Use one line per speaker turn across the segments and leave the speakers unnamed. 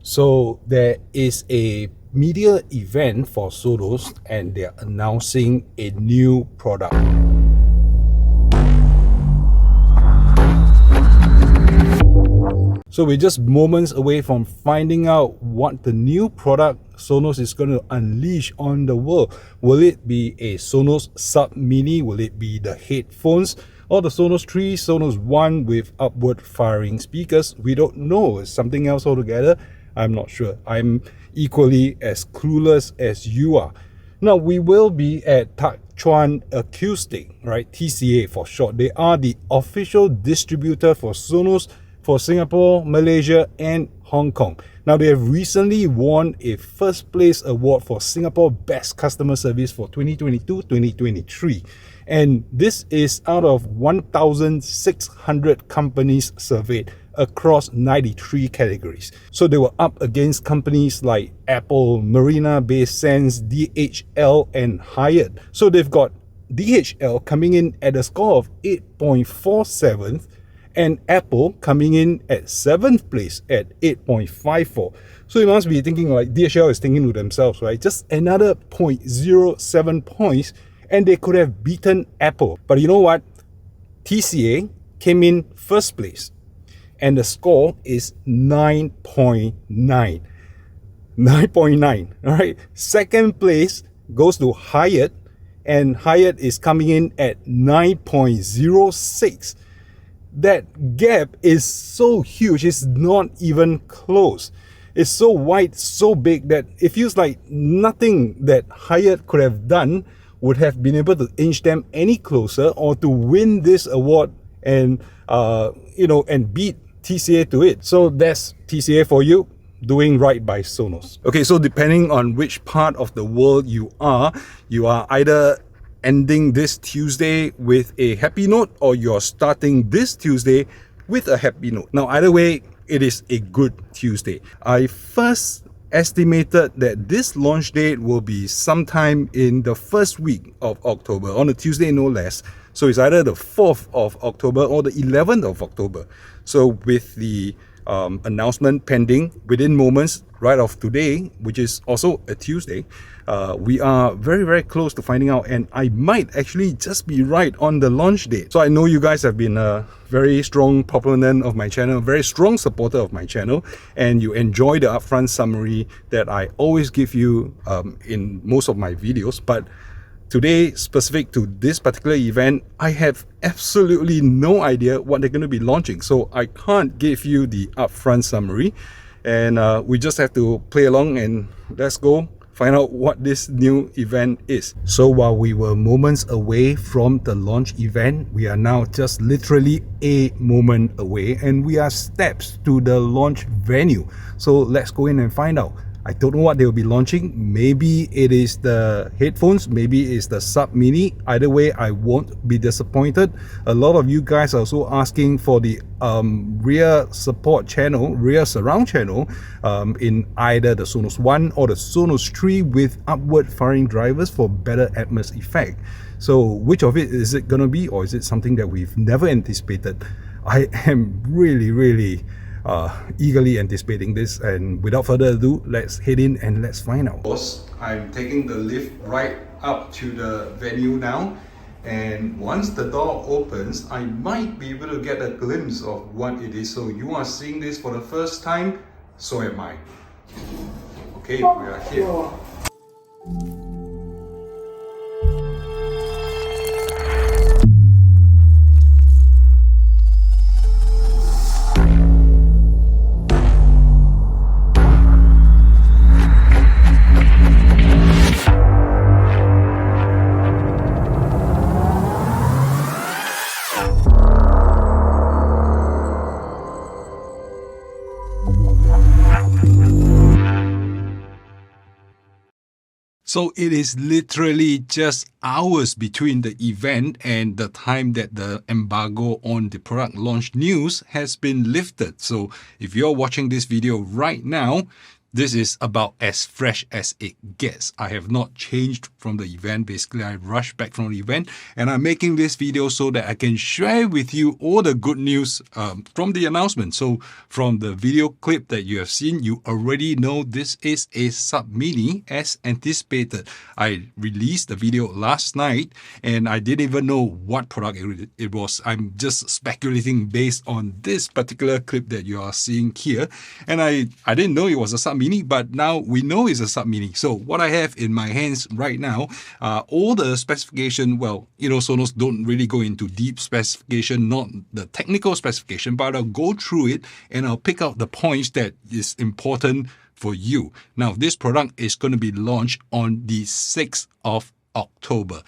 So there is a media event for Sonos and they're announcing a new product. So we're just moments away from finding out what the new product Sonos is going to unleash on the world. Will it be a Sonos Sub Mini? Will it be the headphones? Or the Sonos 3, Sonos 1 with upward firing speakers? We don't know. It's something else altogether. I'm not sure. I'm equally as clueless as you are. Now, we will be at TC Acoustic, right? TCA for short. They are the official distributor for Sonos for Singapore, Malaysia, and Hong Kong. Now, they have recently won a first place award for Singapore Best Customer Service for 2022-2023. And this is out of 1,600 companies surveyed across 93 categories. So they were up against companies like Apple, Marina Bay Sands, DHL, and Hyatt. So they've got DHL coming in at a score of 8.47, and Apple coming in at 7th place at 8.54. So you must be thinking like DHL is thinking to themselves, right? Just another 0.07 points and they could have beaten Apple. But you know what? TCA came in first place and the score is 9.9. 9.9, all right? Second place goes to Hyatt and Hyatt is coming in at 9.06. That gap is so huge, it's not even close. It's so wide, so big that it feels like nothing that Hyatt could have done would have been able to inch them any closer or to win this award and and beat TCA to it. So that's TCA for you, doing right by Sonos. Okay, so depending on which part of the world you are either ending this Tuesday with a happy note or you're starting this Tuesday with a happy note. Now, either way, it is a good Tuesday. I first estimated that this launch date will be sometime in the first week of October, on a Tuesday no less. So it's either the 4th of October or the 11th of October. So with the announcement pending within moments right of today, which is also a Tuesday, we are very, very close to finding out, and I might actually just be right on the launch date. So I know you guys have been a very strong proponent of my channel, a very strong supporter of my channel, and you enjoy the upfront summary that I always give you in most of my videos. But today, specific to this particular event, I have absolutely no idea what they're going to be launching. So I can't give you the upfront summary, and we just have to play along and let's go find out what this new event is. So while we were moments away from the launch event, we are now just literally a moment away and we are steps to the launch venue. So let's go in and find out. I don't know what they will be launching. Maybe it is the headphones, maybe it's the Sub Mini. Either way, I won't be disappointed. A lot of you guys are also asking for the rear support channel, rear surround channel in either the Sonos 1 or the Sonos 3 with upward firing drivers for better Atmos effect. So which of it is it gonna be, or is it something that we've never anticipated? I am really eagerly anticipating this, and without further ado, let's head in and let's find out. I'm taking the lift right up to the venue now, and once the door opens, I might be able to get a glimpse of what it is. So you are seeing this for the first time, so am I. Okay, we are here. So it is literally just hours between the event and the time that the embargo on the product launch news has been lifted. So if you're watching this video right now, This is about as fresh as it gets. I have not changed from the event. Basically, I rushed back from the event and I'm making this video so that I can share with you all the good news from the announcement. So from the video clip that you have seen, you already know this is a Sub Mini as anticipated. I released the video last night and I didn't even know what product it was. I'm just speculating based on this particular clip that you are seeing here. And I didn't know it was a Sub Mini, but now we know it's a Sub Mini. So what I have in my hands right now, all the specification, well, Sonos don't really go into deep specification, not the technical specification, but I'll go through it and I'll pick out the points that is important for you. Now, this product is going to be launched on the 6th of October.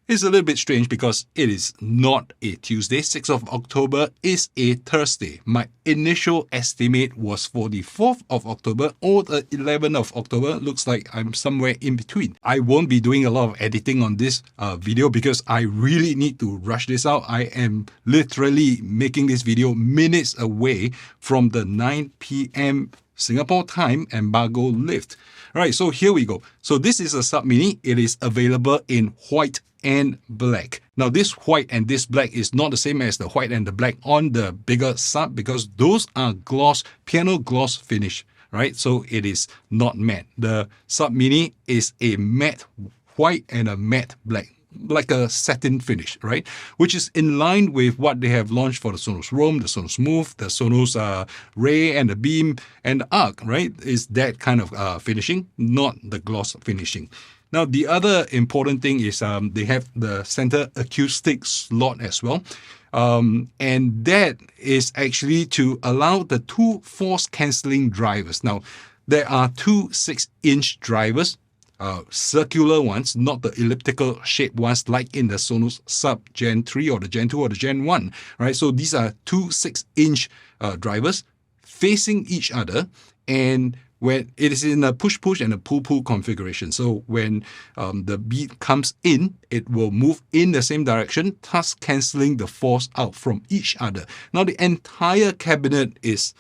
It's a little bit strange because it is not a Tuesday. 6th of October is a Thursday. My initial estimate was for the 4th of October or the 11th of October. Looks like I'm somewhere in between. I won't be doing a lot of editing on this video because I really need to rush this out. I am literally making this video minutes away from the 9 p.m. Singapore time embargo lift. All right, so here we go. So this is a Sub Mini. It is available in white and black. Now this white and this black is not the same as the white and the black on the bigger Sub because those are gloss, piano gloss finish, right? So it is not matte. The Sub Mini is a matte white and a matte black, like a satin finish, right? Which is in line with what they have launched for the Sonos Roam, the Sonos Move, the Sonos Ray and the Beam and the Arc, right? Is that kind of finishing, not the gloss finishing. Now, the other important thing is they have the center acoustic slot as well. And that is actually to allow the two force cancelling drivers. Now, there are two 6-inch drivers, circular ones, not the elliptical shaped ones like in the Sonos Sub Gen 3 or the Gen 2 or the Gen 1, right? So these are two 6-inch drivers facing each other, and when it is in a push-push and a pull-pull configuration. So when the beat comes in, it will move in the same direction, thus cancelling the force out from each other. Now the entire cabinet is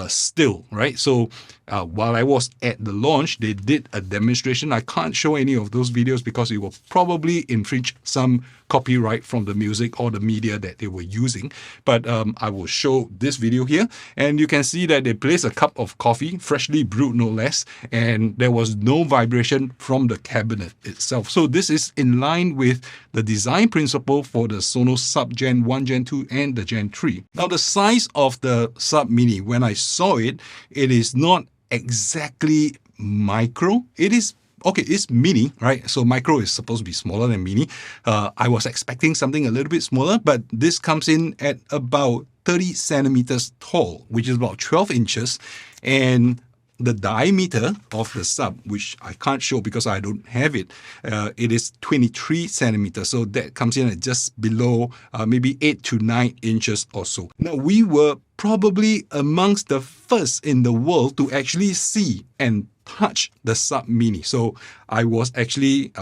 still, right? So while I was at the launch, they did a demonstration. I can't show any of those videos because it will probably infringe some copyright from the music or the media that they were using. But I will show this video here, and you can see that they placed a cup of coffee, freshly brewed no less, and there was no vibration from the cabinet itself. So this is in line with the design principle for the Sonos Sub Gen 1, Gen 2, and the Gen 3. Now the size of the Sub Mini, when I saw it, it is not exactly micro. It is okay, it's mini, right? So micro is supposed to be smaller than mini. I was expecting something a little bit smaller, but this comes in at about 30 centimeters tall, which is about 12 inches. And the diameter of the Sub, which I can't show because I don't have it, it is 23 centimeters. So that comes in at just below maybe 8 to 9 inches or so. Now, we were probably amongst the first in the world to actually see and touch the Sub Mini. So I was actually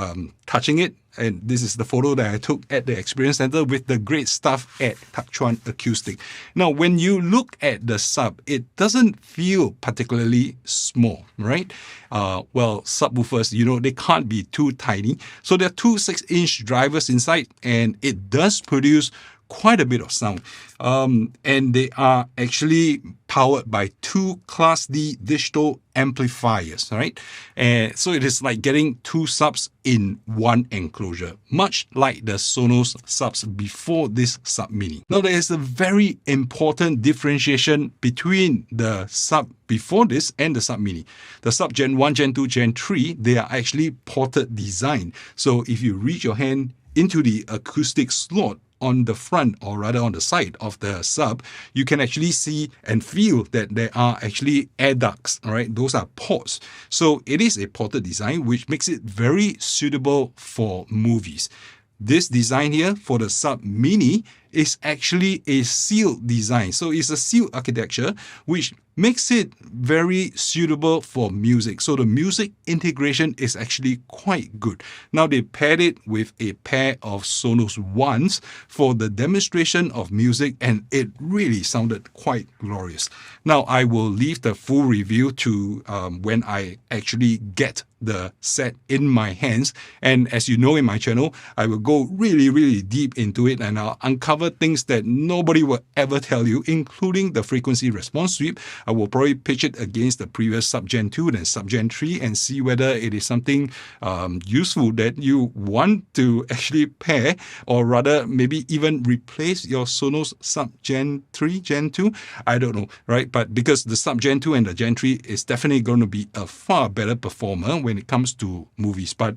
touching it, and this is the photo that I took at the Experience Center with the great staff at TC Acoustic. Now, when you look at the Sub, it doesn't feel particularly small, right? Well, subwoofers, they can't be too tiny. So there are two 6-inch drivers inside, and it does produce quite a bit of sound. And they are actually powered by two Class D digital amplifiers, right? And so it is like getting two Subs in one enclosure, much like the Sonos Subs before this Sub Mini. Now, there is a very important differentiation between the Sub before this and the Sub Mini. The Sub Gen 1, Gen 2, Gen 3, they are actually ported design. So if you reach your hand into the acoustic slot on the front, or rather on the side of the Sub, you can actually see and feel that there are actually air ducts, all right? Those are ports. So it is a ported design, which makes it very suitable for movies. This design here for the Sub Mini is actually a sealed design. So it's a sealed architecture, which makes it very suitable for music. So the music integration is actually quite good. Now they paired it with a pair of Sonos Ones for the demonstration of music, and it really sounded quite glorious. Now I will leave the full review to when I actually get the set in my hands. And as you know in my channel, I will go really deep into it, and I'll uncover things that nobody will ever tell you, including the frequency response sweep. I will probably pitch it against the previous Sub Gen 2 and Sub Gen 3 and see whether it is something useful that you want to actually pair, or rather maybe even replace your Sonos Sub Gen 3, Gen 2. I don't know, right? But because the Sub Gen 2 and the Gen 3 is definitely going to be a far better performer when it comes to movies. But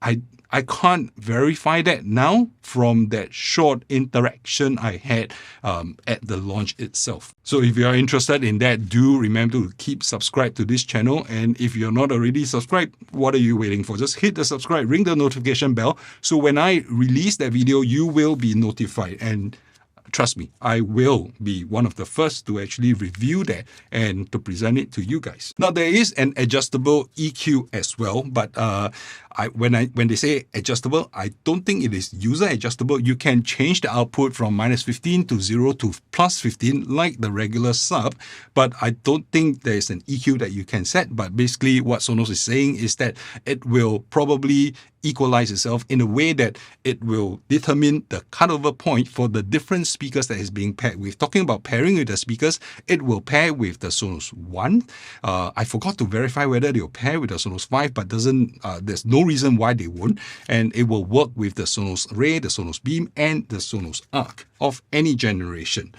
I can't verify that now from that short interaction I had at the launch itself. So if you are interested in that, do remember to keep subscribed to this channel. And if you're not already subscribed, what are you waiting for? Just hit the subscribe, ring the notification bell. So when I release that video, you will be notified. And trust me, I will be one of the first to actually review that and to present it to you guys. Now, there is an adjustable EQ as well, but when they say adjustable, I don't think it is user adjustable. You can change the output from -15 to 0 to +15 like the regular sub, but I don't think there is an EQ that you can set. But basically what Sonos is saying is that it will probably equalize itself in a way that it will determine the cutover point for the different speakers that is being paired with. Talking about pairing with the speakers, it will pair with the Sonos One. I forgot to verify whether they will pair with the Sonos 5, but there's no reason why they won't. And it will work with the Sonos Ray, the Sonos Beam, and the Sonos Arc of any generation.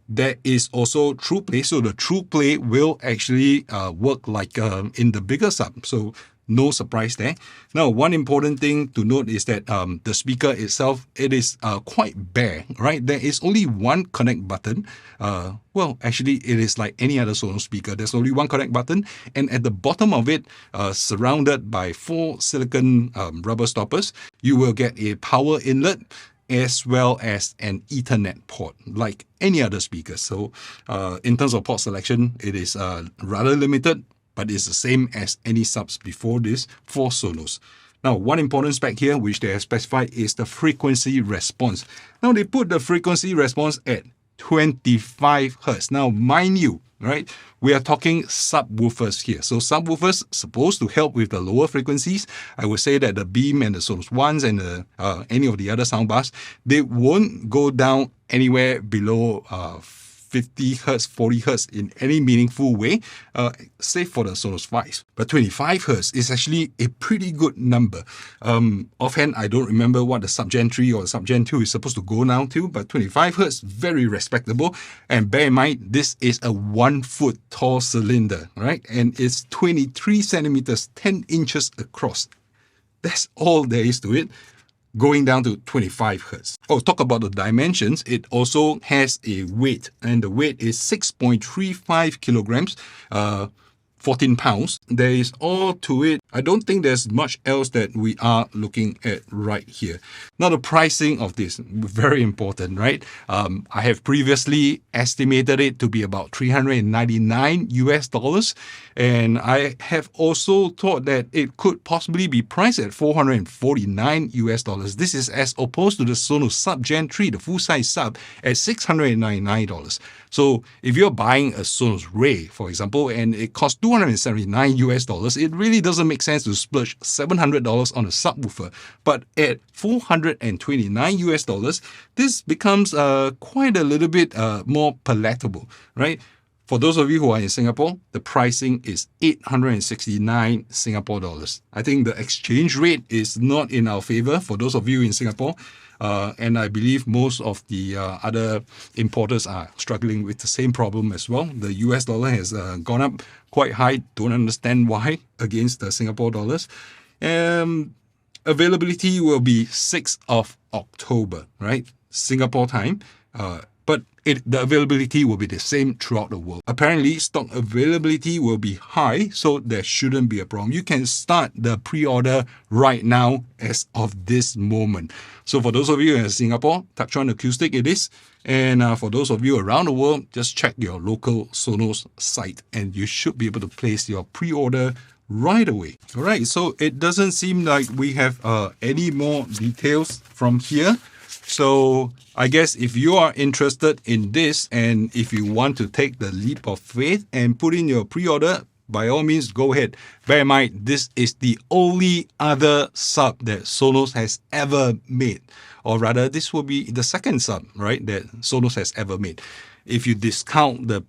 There is also True Play. So the True Play will actually work like in the bigger sub. So no surprise there. Now, one important thing to note is that the speaker itself, it is quite bare, right? There is only one connect button. Well, actually, it is like any other Sonos speaker. There's only one connect button. And at the bottom of it, surrounded by 4 silicon rubber stoppers, you will get a power inlet as well as an Ethernet port, like any other speaker. So in terms of port selection, it is rather limited, but it's the same as any subs before this for Sonos. Now, one important spec here, which they have specified, is the frequency response. Now, they put the frequency response at 25 Hz. Now, mind you, right, we are talking subwoofers here. So subwoofers supposed to help with the lower frequencies. I would say that the Beam and the Sonos Ones and any of the other soundbars, they won't go down anywhere below 50 Hz, 40 Hz in any meaningful way, save for the Sonos 5. But 25 Hz is actually a pretty good number. Offhand, I don't remember what the Sub Gen 3 or the Sub Gen 2 is supposed to go down to, but 25 Hz, very respectable. And bear in mind, this is a 1 foot tall cylinder, right? And it's 23 centimeters, 10 inches across. That's all there is to it, going down to 25 Hz. Oh, talk about the dimensions. It also has a weight, and the weight is 6.35 kilograms, 14 pounds. There is all to it. I don't think there's much else that we are looking at right here. Now, the pricing of this, very important, right? I have previously estimated it to be about $399 US, and I have also thought that it could possibly be priced at $449 US. This is as opposed to the Sonos Sub Gen 3, the full-size sub, at $699. So if you're buying a Sonos Ray, for example, and it costs $279 US, it really doesn't make sense to splurge $700 on a subwoofer. But at $429 US, this becomes quite a little bit more palatable, right? For those of you who are in Singapore, the pricing is 869 Singapore dollars. I think the exchange rate is not in our favor for those of you in Singapore. And I believe most of the other importers are struggling with the same problem as well. The US dollar has gone up quite high. Don't understand why against the Singapore dollars. Availability will be 6th of October, right? Singapore time. but the availability will be the same throughout the world. Apparently, stock availability will be high, so there shouldn't be a problem. You can start the pre-order right now as of this moment. So for those of you in Singapore, TC Acoustic it is. And for those of you around the world, just check your local Sonos site and you should be able to place your pre-order right away. All right, so it doesn't seem like we have any more details from here. So I guess if you are interested in this and if you want to take the leap of faith and put in your pre-order, by all means, go ahead. Bear in mind, this is the only other sub that Sonos has ever made. Or rather, this will be the second sub, right, that Sonos has ever made. If you discount the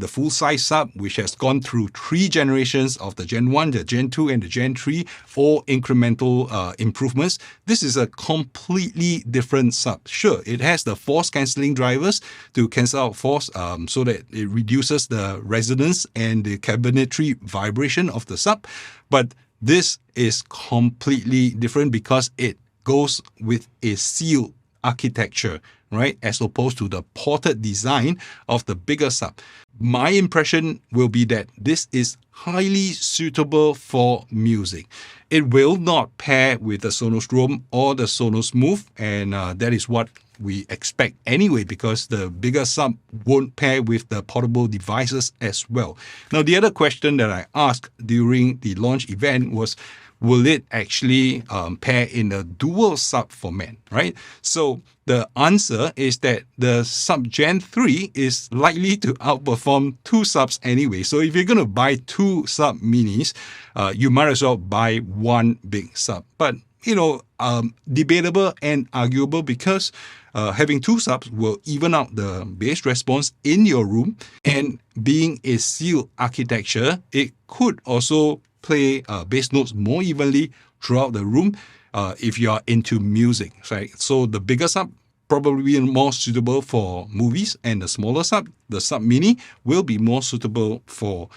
full-size sub, which has gone through 3 generations of the Gen 1, the Gen 2, and the Gen 3, or incremental improvements, this is a completely different sub. Sure, it has the force-cancelling drivers to cancel out force so that it reduces the resonance and the cabinetry vibration of the sub, but this is completely different because it goes with a sealed architecture, right, as opposed to the ported design of the bigger sub. My impression will be that this is highly suitable for music. It will not pair with the Sonos Roam or the Sonos Move, and that is what we expect anyway, because the bigger sub won't pair with the portable devices as well. Now, the other question that I asked during the launch event was, will it actually pair in a dual sub format, right? So the answer is that the sub Gen 3 is likely to outperform 2 subs anyway. So if you're going to buy 2 sub minis, you might as well buy 1 big sub. But, debatable and arguable because having 2 subs will even out the bass response in your room, and being a sealed architecture, it could also play bass notes more evenly throughout the room if you are into music, right? So the bigger sub probably more suitable for movies, and the smaller sub, the Sub Mini, will be more suitable for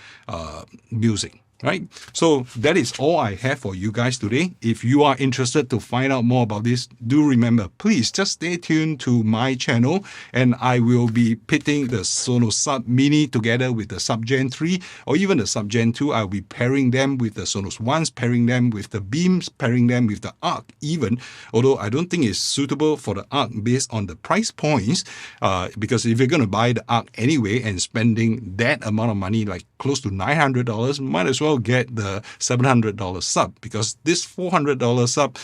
music. Right? So that is all I have for you guys today. If you are interested to find out more about this, do remember, please just stay tuned to my channel, and I will be pitting the Sonos Sub Mini together with the Sub Gen 3 or even the Sub Gen 2. I'll be pairing them with the Sonos Ones, pairing them with the Beams, pairing them with the Arc even, although I don't think it's suitable for the Arc based on the price points, because if you're going to buy the Arc anyway and spending that amount of money, like close to $900, might as well get the $700 sub, because this $400 sub,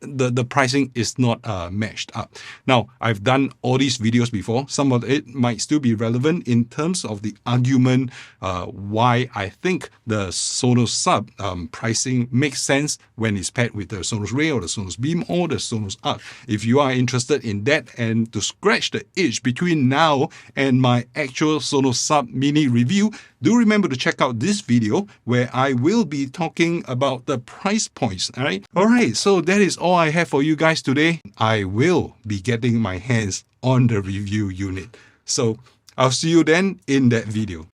the pricing is not matched up. Now, I've done all these videos before. Some of it might still be relevant in terms of the argument why I think the Sonos Sub pricing makes sense when it's paired with the Sonos Ray or the Sonos Beam or the Sonos Arc. If you are interested in that and to scratch the itch between now and my actual Sonos Sub Mini review, do remember to check out this video where I will be talking about the price points. All right, so that is all I have for you guys today. I will be getting my hands on the review unit. So I'll see you then in that video.